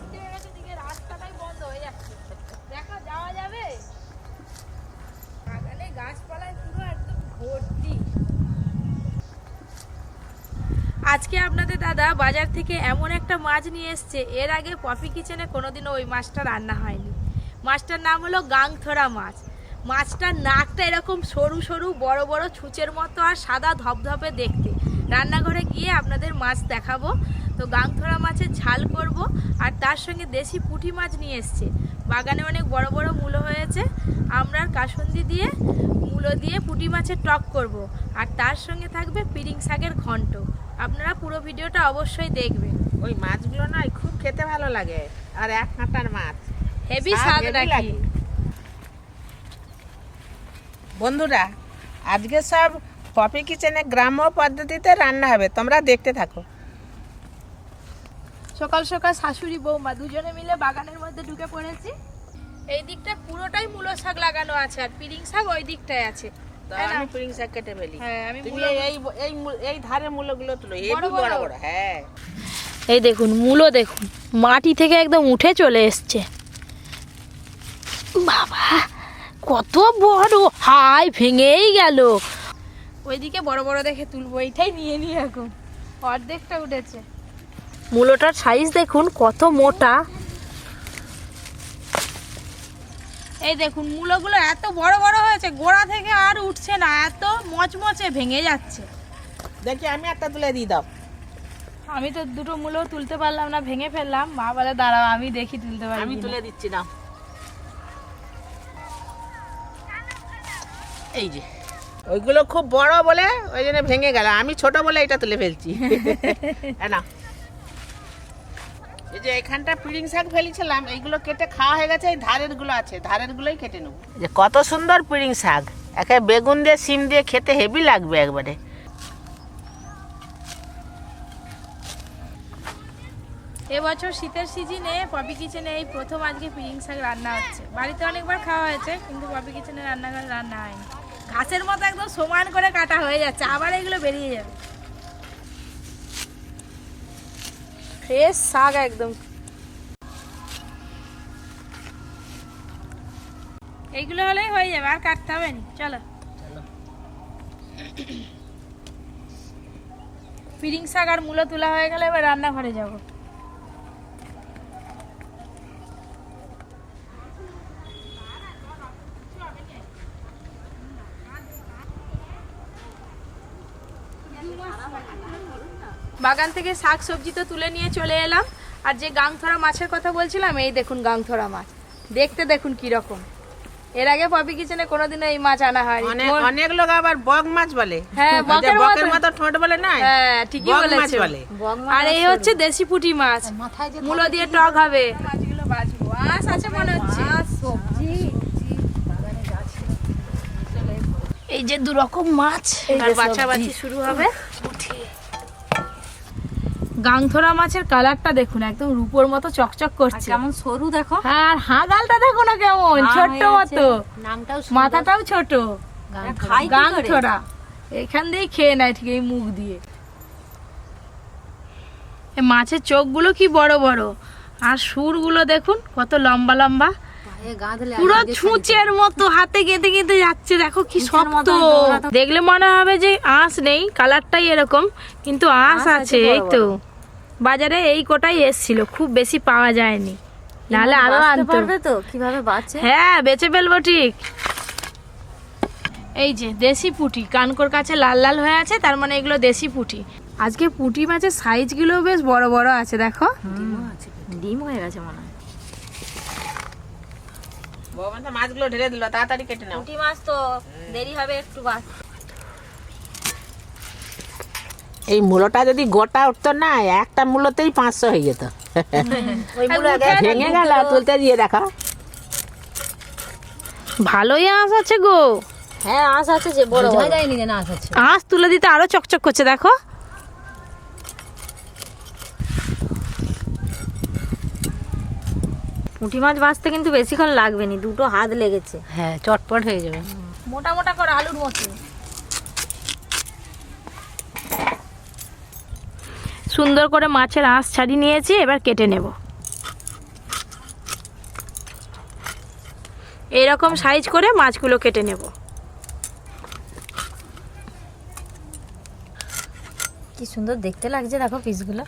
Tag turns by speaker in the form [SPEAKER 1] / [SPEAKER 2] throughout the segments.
[SPEAKER 1] বৃষ্টি হয়ে গেছে, দিকে রাস্তাটাই বন্ধ হয়ে যাচ্ছে, দেখা যাওয়া যাবে? বাগানে গাছপালায় পুরো একদম ভর্তি। আজকে আপনাদের দাদা বাজার থেকে এমন একটা মাছ নিয়ে এসছে, এর আগে পপি কিচেনে কোনোদিনও ওই মাছটা রান্না হয়নি। মাছটার নাম হলো গাংথরা মাছ। মাছটার নাকটা এরকম সরু সরু বড় বড় ছুঁচের মতো আর সাদা ধপধপে দেখতে। রান্নাঘরে গিয়ে আপনাদের মাছ দেখাবো। তো গাংথরা মাছের ঝাল করব, আর তার সঙ্গে দেশি পুঁটি মাছ নিয়ে এসছে। বাগানে অনেক বড় বড় মূলো হয়েছে, আমরা কাসুন্দি দিয়ে মূলো দিয়ে পুঁটি মাছের টক করব, আর তার সঙ্গে থাকবে পিরিং শাকের ঘন্ট। আপনারা পুরো ভিডিওটা অবশ্যই দেখবেন।
[SPEAKER 2] ওই মাছগুলো না খুব খেতে ভালো লাগে, আর এক কাঁটার মাছ
[SPEAKER 1] হেভি স্বাদ নাকি।
[SPEAKER 2] বন্ধুরা, আজকে সব পপি কিচেনে গ্রাম্য পদ্ধতিতে রান্না হবে, তোমরা দেখতে থাকো।
[SPEAKER 1] সকাল সকাল শাশুড়ি বৌমা দুজনে মিলে বাগানের মধ্যে ঢুকে পড়েছি। এই দিকটা পুরোটাই মূলো শাক লাগানো আছে, আর পিরিং শাক ওই দিকটায় আছে।
[SPEAKER 2] আমি পিরিং শাক কেটে ফেলি।
[SPEAKER 1] হ্যাঁ, আমি
[SPEAKER 2] তুমি এই ধারের মূলগুলো তুলো, এই বড় বড়। হ্যাঁ,
[SPEAKER 1] এই দেখুন মূলো, দেখুন মাটি থেকে একদম উঠে চলে এসছে। বাবা কত বড়, হাই ভেঙেই গেল। ওইদিকে বড় বড় দেখে তুলবো, এইটাই নিয়ে নিয়ে এখন অর্ধেকটা উঠেছে। মূলোটার সাইজ দেখুন কত মোটা। এই দেখুন মূলোগুলো এত বড় বড় হয়েছে, গোড়া থেকে আর উঠছে না, এত মচমচে ভেঙে যাচ্ছে।
[SPEAKER 2] দেখি আমি একটা তুলে দিয়ে দাও।
[SPEAKER 1] আমি তো দুটো মূলো তুলতে পারলাম না, ভেঙে ফেললাম। মা বলে দাঁড়াও আমি দেখি তুলতে পারি।
[SPEAKER 2] আমি তুলে দিচ্ছি না। এই যে ওইগুলো খুব বড় বলে ওই জন্য ভেঙে গেল, আমি ছোট বলে এটা তুলে ফেলছি। না, এই যে এখানটা পিরিং শাক ফেলেছিলাম, এইগুলো কেটে খাওয়া হয়ে গেছে। এই ধারের গুলো আছে, ধারের গুলোই কেটে নেবো। যে কত সুন্দর পিরিং শাক, একে বেগুন দিয়ে সিম দিয়ে খেতে হেভি লাগবে একবারে।
[SPEAKER 1] এবছর শীতের সিজনে পপি কিচেনে এই প্রথম আজকে পিরিং শাক রান্না হচ্ছে। বাড়িতে অনেকবার খাওয়া হয়েছে, কিন্তু পপি কিচেনে রান্নাঘরে রান্না হয়নি। ঘাসের মতো একদম সমান করে কাটা হয়ে যাচ্ছে, আবার এগুলো বেরিয়ে যাবে। ফ্রেশ শাক একদম। এইগুলো হলেই হয়ে যাবে, আর কাটতে হবে না। চলো পিরিং শাক আর মূলো তোলা হয়ে গেলে এবার রান্নাঘরে যাবো। বাগান থেকে শাক সবজি তো তুলে নিয়ে চলে এলাম, আর যে গাংথরা মাছের কথা বলছিলাম, এই দেখুন গাংথরা মাছ। দেখতে দেখুন কি রকম। এর আগে পপি কিচেনে কোনোদিনও এই মাছ আনা হয়নি।
[SPEAKER 2] অনেক লোক আবার বগ মাছ বলে।
[SPEAKER 1] হ্যাঁ,
[SPEAKER 2] বগের মতো ঠোঁট বলে না।
[SPEAKER 1] হ্যাঁ, ঠিকই বলেছে। আর এই হচ্ছে দেশি পুঁটি মাছ, মূলো দিয়ে টক হবে। মাছগুলো বাজবো, আঁশ আছে মনে হচ্ছে। সবজি এই যে দু রকম মাছ, আর বাছাবাছি শুরু হবে। গাংথরা মাছের কালারটা দেখুন, একদম রূপোর মতো চকচক করছে।
[SPEAKER 3] কেমন সরু দেখো।
[SPEAKER 1] আর হাগালটা দেখো না কেমন ছোট্ট মতো, মাথাটাও ছোট। গাংথরা এখান দিয়েই খেয়ে নেয় ঠিক এই মুখ দিয়ে। মাছের চোখগুলো কি বড় বড়, আর সুরগুলো দেখুন কত লম্বা লম্বা, পুরো ছুঁচের মতো, হাতে গেঁথে গেঁথে যাচ্ছে। দেখো কি শক্ত, দেখলে মনে হবে যে আঁশ নেই, কালারটাই এরকম, কিন্তু আঁশ আছে। এই তো বাজারে এই কোটাই এসছিল, খুব বেশি পাওয়া যায়নি, নাহলে আরো আনতে পারবে তো।
[SPEAKER 3] কিভাবে বাঁচে?
[SPEAKER 1] হ্যাঁ, বেচে ফেলবো ঠিক। এই যে দেশি পুঁটি, কানকোর কাছে লাল লাল হয়ে আছে, তার মানে এগুলো দেশি পুঁটি। আজকে পুঁটি মাছের সাইজগুলো বেশ বড় বড় আছে, দেখো
[SPEAKER 3] ডিম হয়ে গেছে মনে হয়।
[SPEAKER 2] মাছগুলো ঢেলে দিল, তাড়াতাড়ি কেটে নাও।
[SPEAKER 3] পুঁটি মাছ তো দেরি হবে একটু। বাস
[SPEAKER 2] এই মূলোটা যদি গোটা উঠতো না, একটা মূলোতেই 500 হয়ে যেত।
[SPEAKER 3] ওই মূলো
[SPEAKER 2] ভেঙে গেল, তুলতে দিয়ে দেখো।
[SPEAKER 1] ভালোই আঁশ আছে গো।
[SPEAKER 3] হ্যাঁ, আঁশ আছে, যে বড় বড় যায়নি যে না আঁশ আছে।
[SPEAKER 1] আঁশ তুলে দিতে আরো চকচক করছে, দেখো।
[SPEAKER 3] পুঁটি মাছ ভাজতে কিন্তু বেশিক্ষণ লাগবে না, দুটো হাত লেগেছে।
[SPEAKER 1] হ্যাঁ, চটপট হয়ে যাবে। মোটা মোটা করে আলুর মতো। সুন্দর করে মাছের আঁশ ছাড়িয়ে নিয়েছি, এবার কেটে নেব। এইরকম সাইজ করে মাছগুলো কেটে নেব।
[SPEAKER 3] কি সুন্দর দেখতে লাগছে দেখো পিসগুলো।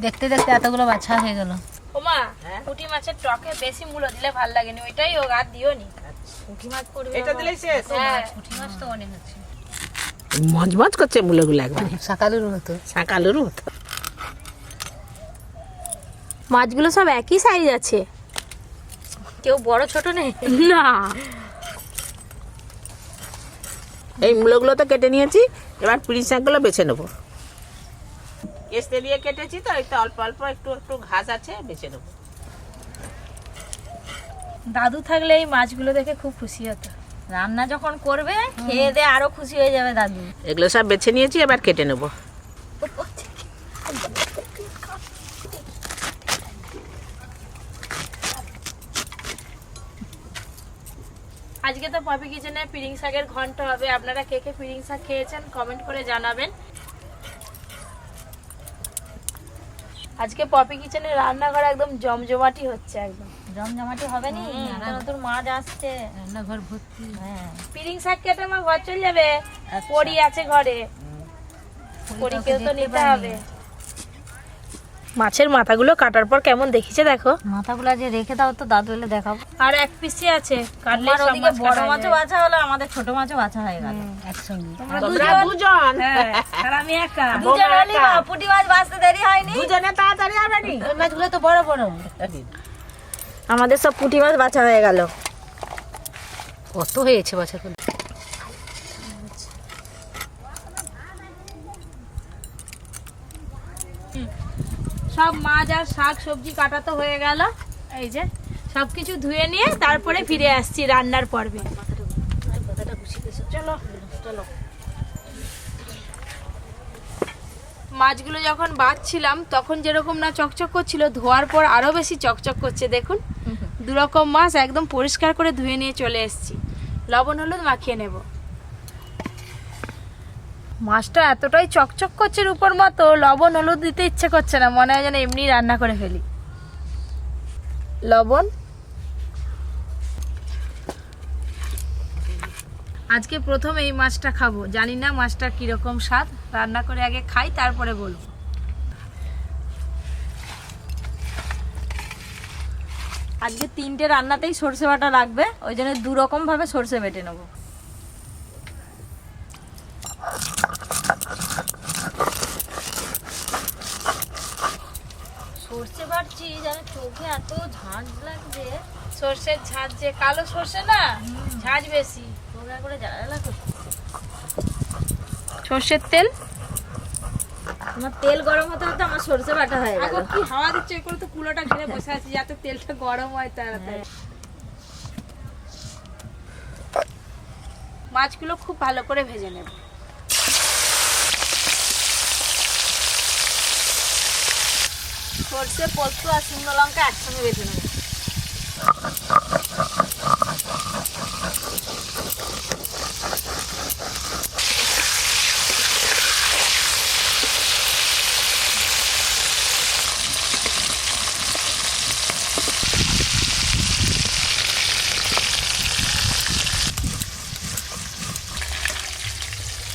[SPEAKER 3] দেখতে দেখতে এতগুলো বাছা হয়ে গেল।
[SPEAKER 1] ওমা, পুঁটি মাছের টকে বেশি মূলো দিলে ভালো লাগেনি, ওইটাই ও আর দিও নি।
[SPEAKER 3] পুঁটি মাছ পড়বে,
[SPEAKER 2] এটা দিলেই শেষ।
[SPEAKER 1] হ্যাঁ,
[SPEAKER 3] পুঁটি মাছ তো অনেক আছে।
[SPEAKER 2] মজমজ করছে মুলোগুলো একবারে,
[SPEAKER 3] সকালের মতো।
[SPEAKER 2] শাঁকালুর মতো।
[SPEAKER 1] মাছগুলো সব একই সাইজ আছে,
[SPEAKER 3] কেউ বড় ছোট নেই
[SPEAKER 1] না।
[SPEAKER 2] এই মুলোগুলো তো কেটে নিয়েছি, এবার পিড়িং শাকগুলো বেছে নেবো। কেস্তে দিয়ে কেটেছি তো, একটু অল্প অল্প একটু একটু ঘাস আছে, বেছে নেবো।
[SPEAKER 1] দাদু থাকলে এই মাছগুলো দেখে খুব খুশি হতো।
[SPEAKER 3] রান্না যখন করবে খেয়ে দিয়ে আরো খুশি হয়ে যাবে দাদু।
[SPEAKER 2] এগুলো সব বেছে নিয়েছি, এবার কেটে নেবো।
[SPEAKER 1] আজকে তো পপি কিচেনে পিড়িং শাকের ঘন্ট হবে। আপনারা কে কে পিড়িং শাক খেয়েছেন কমেন্ট করে জানাবেন। আজকে পপি কিচেনে রান্নাঘর একদম জমজমাটি হচ্ছে, একদম
[SPEAKER 3] জমজমাটি হবে নি, নতুন নতুন মাছ আসছে,
[SPEAKER 2] রান্নাঘর ভর্তি।
[SPEAKER 3] হ্যাঁ
[SPEAKER 1] পিড়িং শাক কেটে আমার ঘর চলে যাবে। পড়ি আছে ঘরে, পড়িকেও তো নিতে হবে। মাছের মাথাগুলো কাটার পর কেমন দেখিছে দেখো।
[SPEAKER 3] মাথাগুলো যে রেখে দাও তো, দাদু এলে দেখাবো।
[SPEAKER 1] আর এক পিসি আছে, কাটলে
[SPEAKER 3] তোমার
[SPEAKER 1] সব
[SPEAKER 3] ওদিকে
[SPEAKER 1] মাছ
[SPEAKER 3] বড়
[SPEAKER 1] কাটা
[SPEAKER 3] মাছও
[SPEAKER 1] যাবে।
[SPEAKER 3] বাছা হলো, আমাদের ছোট মাছও বাছা হয়ে গেল একসঙ্গে।
[SPEAKER 1] তোমরা
[SPEAKER 2] তোমরা
[SPEAKER 1] দুজন,
[SPEAKER 2] দুজন,
[SPEAKER 1] হ্যাঁ, আর আমি একা।
[SPEAKER 3] দুজন হলি বা, পুঁটি মাছ বাছতে দেরি হয়নি।
[SPEAKER 2] দুজনে তাড়াতাড়ি হবে নি।
[SPEAKER 3] ওই মাছগুলো তো বড় বড়। আমাদের সব পুঁটি মাছ বাছা হয়ে গেল। কত হয়েছে বাছা করে?
[SPEAKER 1] সব মাছ আর শাক সবজি কাটা তো হয়ে গেল। এই যে সবকিছু ধুয়ে নিয়ে তারপরে ফিরে আসছি রান্নার পর্বে। চলো চলো। মাছগুলো যখন বাছছিলাম তখন যেরকম না চকচক করছিল, ধোয়ার পর আরো বেশি চকচক করছে। দেখুন, দুরকম মাছ একদম পরিষ্কার করে ধুয়ে নিয়ে চলে এসেছি। লবণ হলুদ মাখিয়ে নেব। মাছটা এতটাই চকচক করছে রূপোর মতো, লবণ হলুদ দিতে ইচ্ছে করছে না, মনে হয় যেন এমনি রান্না করে ফেলি। লবণ। আজকে প্রথম এই মাছটা খাবো, জানি না মাছটা কিরকম স্বাদ। রান্না করে আগে খাই, তারপরে বলবো।
[SPEAKER 3] আজকে 3টে রান্নাতেই সর্ষে বাটা লাগবে, ওই জন্য 2 রকম ভাবে সর্ষে বেটে নেবো। সর্ষে বাটছি যেন চোখে এত ঝাঁঝ লাগছে।
[SPEAKER 1] সর্ষের ঝাঁঝ, যে কালো সর্ষে না, ঝাঁঝ বেশি।
[SPEAKER 3] চোখে করে জ্বালা করছে।
[SPEAKER 1] সর্ষের তেল।
[SPEAKER 3] আমার তেল গরম হতে হতে আমার সর্ষে বাটা হয়ে গেল।
[SPEAKER 1] এখন কি হাওয়া দিচ্ছে, এগুলো তো কুলোটা ঘিরে বসে আছি যাতে তেলটা গরম হয় তাড়াতাড়ি। মাছগুলো খুব ভালো করে ভেজে নেব।
[SPEAKER 3] সর্ষে, পোস্ত আর শুকনো লঙ্কা একসঙ্গে বেটে নেব।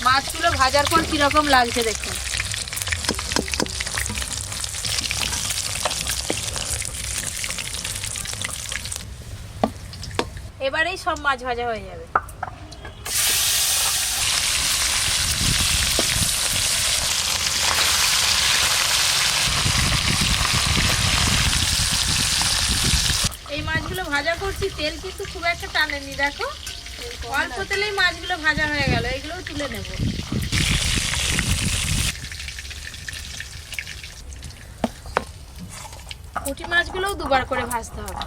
[SPEAKER 1] মাছগুলো ভাজার পর কিরকম লাগছে দেখুন। এবারেই সব মাছ ভাজা হয়ে যাবে। এই মাছগুলো ভাজা করছি, তেল কিন্তু খুব একটা টানেনি। দেখো, অল্প তেলেই মাছগুলো ভাজা হয়ে গেল। এগুলো তুলে নেব। পুঁটি মাছগুলোও 2বার করে ভাজতে হবে।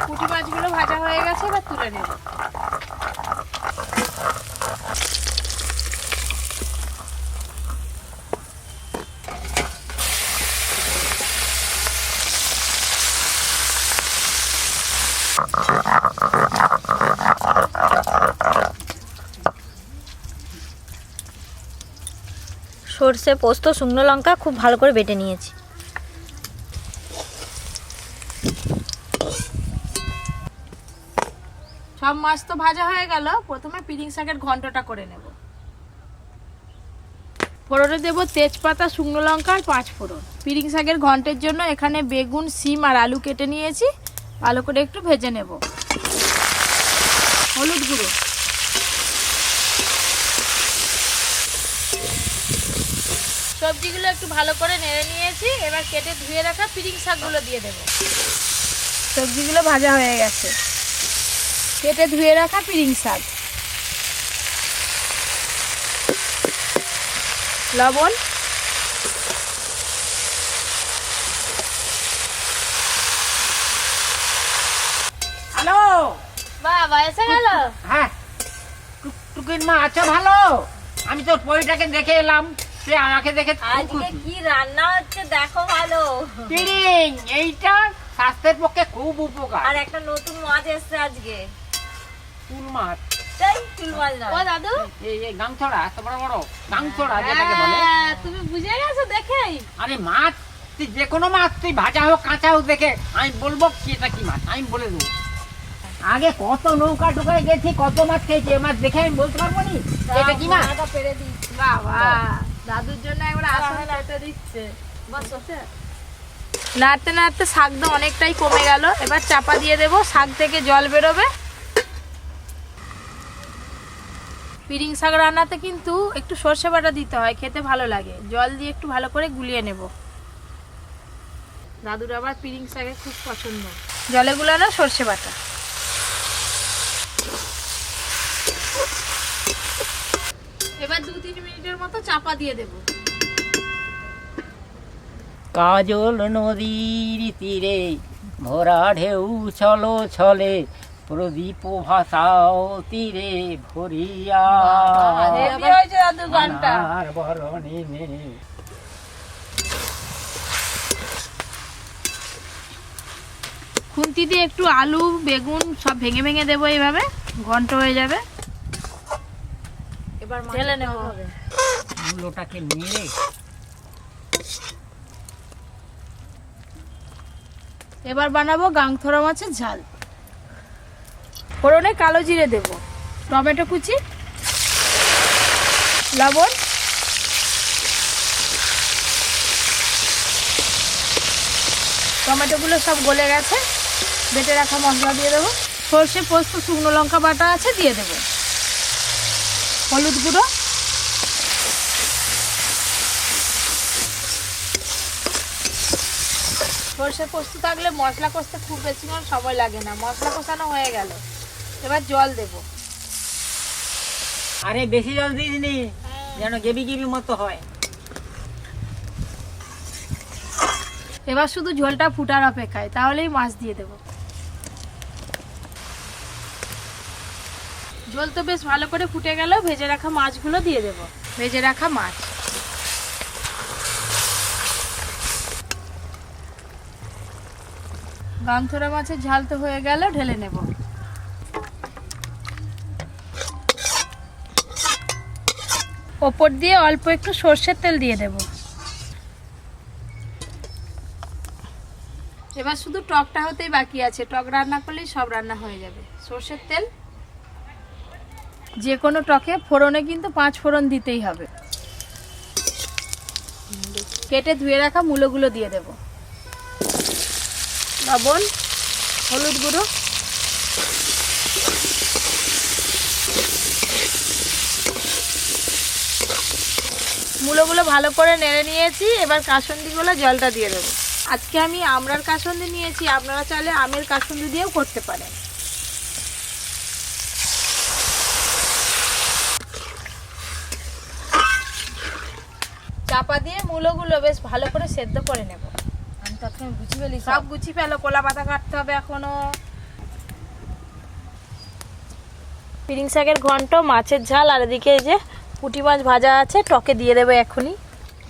[SPEAKER 1] পুঁটি মাছগুলো ভাজা হয়ে গেছে, এবার তুলে নেব।
[SPEAKER 3] সর্ষে পোস্ত শুকনো লঙ্কা খুব ভালো করে বেটে নিয়েছি।
[SPEAKER 1] সব মাছ তো ভাজা হয়ে গেল, প্রথমে পিরিং শাকের ঘন্টটা করে নেব। ফোড়নে দেব তেজপাতা, শুকনো লঙ্কা আর 5 ফোড়ন। পিরিং শাকের ঘন্টের জন্য এখানে বেগুন, সিম আর আলু কেটে নিয়েছি, ভালো করে একটু ভেজে নেব। হলুদ গুঁড়ো, সবজিগুলো একটু ভালো করে নেড়ে নিয়েছি, এবার কেটে ধুয়ে রাখা পিরিং শাকগুলো দিয়ে দেব। সবজিগুলো ভাজা হয়ে গেছে, কেটে ধুয়ে রাখা পিরিং শাক, লবণ,
[SPEAKER 2] হ্যালো
[SPEAKER 1] বাবা এসে গেল।
[SPEAKER 2] হ্যাঁ টুকির মা আছো ভালো? আমি তোর পরিটাকে দেখে এলাম, সে আমাকে দেখে
[SPEAKER 3] আজকে কি রান্না হচ্ছে দেখো ভালো।
[SPEAKER 2] পিরিং, এইটা স্বাস্থ্যের পক্ষে খুব উপকার।
[SPEAKER 3] আর একটা নতুন মাছ এসছে আজকে,
[SPEAKER 2] চুল মাছ।
[SPEAKER 3] তাই চুল মাছ না
[SPEAKER 1] ও দাদু,
[SPEAKER 2] এই গাংছড়া, এত বড় বড় গাংছড়া যেটাকে বলে।
[SPEAKER 1] হ্যাঁ, তুমি বুঝে গেছো দেখেই।
[SPEAKER 2] আরে মাছ, তুই যে কোনো মাছ, তুই ভাজা হোক কাঁচা হোক দেখে আমি বলবো কি এটা কি মাছ, আমি বলে দেবো। আগে কত নৌকা টোকায় গেছি, কত মাছ খেয়েছি, মাছ দেখে আমি বলতে পারবো নি এটা কি মাছ।
[SPEAKER 3] পেরে দিচ্ছি
[SPEAKER 1] বাবা দাদুর জন্য একবার আসন পেতে দিচ্ছে। নাড়তে নাড়তে শাকটা অনেকটাই কমে গেল, এবার চাপা দিয়ে দেবো, শাক থেকে জল বেরোবে। পিরিং শাক রান্নাতে কিন্তু একটু সর্ষে বাটা দিতে হয়, খেতে ভালো লাগে। জল দিয়ে একটু ভালো করে গুলিয়ে নেব। দাদুর আবার পিরিং শাকে খুব পছন্দ। জলে গুলানো সর্ষে বাটা, এবার 2-3 মিনিটের মতো চাপা দিয়ে দেব।
[SPEAKER 2] কাজল নদীর তীরে ভরা ঢেউ চলো ছলে, প্রদীপ ভাসাও তীরে ভরিয়া
[SPEAKER 1] হেভি হয়েছে দাদুর গানটা।
[SPEAKER 2] আর বরণী নে।
[SPEAKER 1] খুন্তি দিয়ে একটু আলু, বেগুন সব ভেঙে ভেঙে দেবো, এইভাবে ঘন্ট হয়ে যাবে।
[SPEAKER 3] এবার
[SPEAKER 1] ঢেলে নেব।
[SPEAKER 2] মূলোটাকে নিয়ে
[SPEAKER 1] এবার বানাবো গাংথরা মাছের ঝাল। ফোড়নে কালো জিরে দেব, টমেটো কুচি, লবণ, টমেটোগুলো সব গলে গেছে, বেটে রাখা মশলা দিয়ে দেবো। সর্ষে পোস্ত শুকনো লঙ্কা বাটা আছে, দিয়ে দেবো। হলুদ গুঁড়ো, সর্ষে পোস্ত থাকলে মশলা কষতে খুব বেশিক্ষণ সময় লাগে না। মশলা কষানো হয়ে গেল, এবার জল দেব।
[SPEAKER 2] আরে বেশি জল দিস নি, যেন গেবি গেবি মতো হয়।
[SPEAKER 1] এবার শুধু ঝোলটা ফুটার অপেক্ষায়, তাহলেই মাছ দিয়ে দেব। ঝোল তো বেশ ভালো করে ফুটে গেল, ভেজে রাখা মাছগুলো দিয়ে দেব। ভেজে রাখা মাছ, গাংথরা মাছের ঝাল তো হয়ে গেল, ঢেলে নেব। ওপর দিয়ে অল্প একটু সর্ষের তেল দিয়ে দেব। এবার শুধু টকটা হতেই বাকি আছে, টক রান্না করলেই সব রান্না হয়ে যাবে। সর্ষের তেল, যে কোনো টকে ফোড়নে কিন্তু 5 ফোড়ন দিতেই হবে। কেটে ধুয়ে রাখা মূলোগুলো দিয়ে দেব। লবণ, হলুদ গুঁড়ো, মূলোগুলো ভালো করে নেড়ে নিয়েছি, এবার কাসুন্দিগুলো জলটা দিয়ে দেবো। আজকে আমি আমড়ার কাসুন্দি নিয়েছি, আপনারা চাইলে আমের কাসুন্দি দিয়েও করতে পারেন। চাপা দিয়ে মূলোগুলো বেশ ভালো করে সেদ্ধ করে নেব।
[SPEAKER 3] আমি তৎক্ষণাৎ গুছিয়ে ফেলি,
[SPEAKER 1] সব গুছিয়ে ফেলো, কলা পাতা কাটতে হবে এখনো। পিরিং শাকের ঘন্ট, মাছের ঝাল, আর এদিকে এই যে পুঁটি মাছ ভাজা আছে, টকে দিয়ে দেবো এখনই।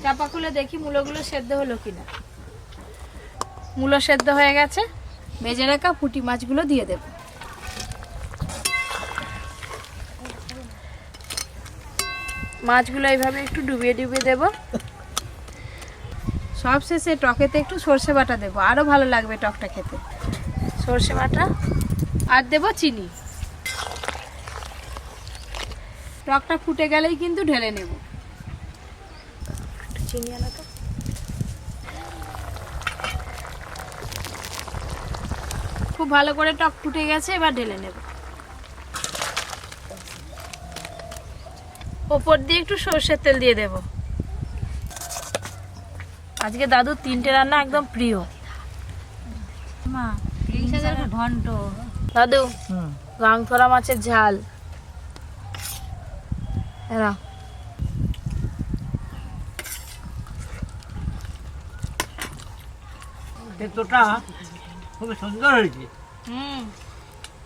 [SPEAKER 1] চাপা খুলে দেখি মূলোগুলো সেদ্ধ হলো কিনা। মূলো সেদ্ধ হয়ে গেছে, ভেজে রাখা পুঁটি মাছগুলো দিয়ে দেব। মাছগুলো এইভাবে একটু ডুবিয়ে ডুবিয়ে দেবো। সব শেষে টকেতে একটু সর্ষে বাটা দেবো, আরও ভালো লাগবে টকটা খেতে। সর্ষে বাটা আর দেবো চিনি। টকটা ফুটে গেলেই কিন্তু ঢেলে নেব। চিনি আনা তো। খুব ভালো করে টক ফুটে গেছে, এবার ঢেলে নেব। ওপর দিয়ে একটু সর্ষের তেল দিয়ে দেব। আজকে দাদুর 3টে রান্না একদম প্রিয়।
[SPEAKER 3] মা এই শাকের ঘন্ট।
[SPEAKER 1] দাদু গাংথরা মাছের ঝাল। এরা
[SPEAKER 2] তেতোটা খুব সুন্দর হয়েছে,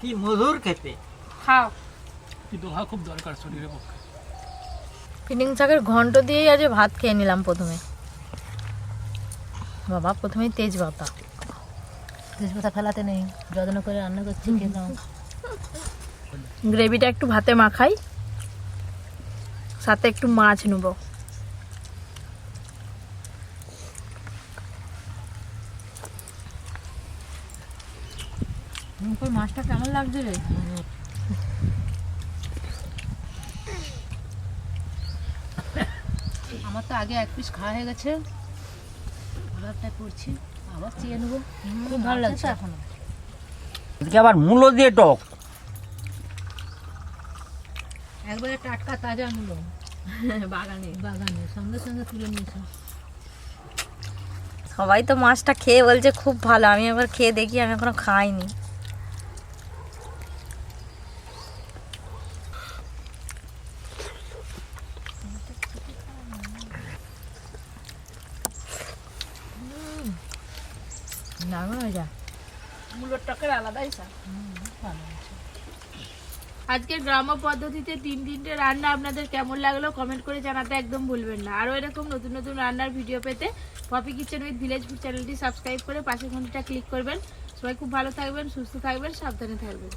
[SPEAKER 2] কি মধুর খেতে।
[SPEAKER 1] খাও।
[SPEAKER 4] কিন্তু হওয়া খুব দরকার শরীরের পক্ষে।
[SPEAKER 3] পিনিং শাকের ঘন্ট দিয়েই আজ ভাত খেয়ে নিলাম প্রথমে। বাবা প্রথমেই তেজপাতা ফেলাতে নেই, যত্ন করে রান্না করছি খেলাম।
[SPEAKER 1] গ্রেভিটা একটু ভাতে মাখাই, সাথে একটু মাছ নেব।
[SPEAKER 3] মাছটা কেমন লাগছে রে? আমার তো আগে 1 পিস খাওয়া হয়ে গেছে, আবারটা করছি, আবার চেয়ে নেবো। খুব ভালো লাগছে এখনো।
[SPEAKER 2] আজকে আবার মূলো দিয়ে টক।
[SPEAKER 3] একবারে টাটকা তাজা মূলো বাগানে সঙ্গে সঙ্গে তুলে নিয়েছে। সবাই তো মাছটা খেয়ে বলছে খুব ভালো, আমি একবার খেয়ে দেখি, আমি এখনো খাইনি। দারুণ হয়ে যায়।
[SPEAKER 1] মূলোর টকের আলাদাই স্বাদ। আজকের গ্রাম্য পদ্ধতিতে 3টে রান্না আপনাদের কেমন লাগলো কমেন্ট করে জানাতে একদম ভুলবেন না। আরও এরকম নতুন নতুন রান্নার ভিডিও পেতে Poppy kitchen with village food চ্যানেলটি সাবস্ক্রাইব করে পাশের ঘন্টিটা ক্লিক করবেন। সবাই খুব ভালো থাকবেন, সুস্থ থাকবেন, সাবধানে থাকবেন।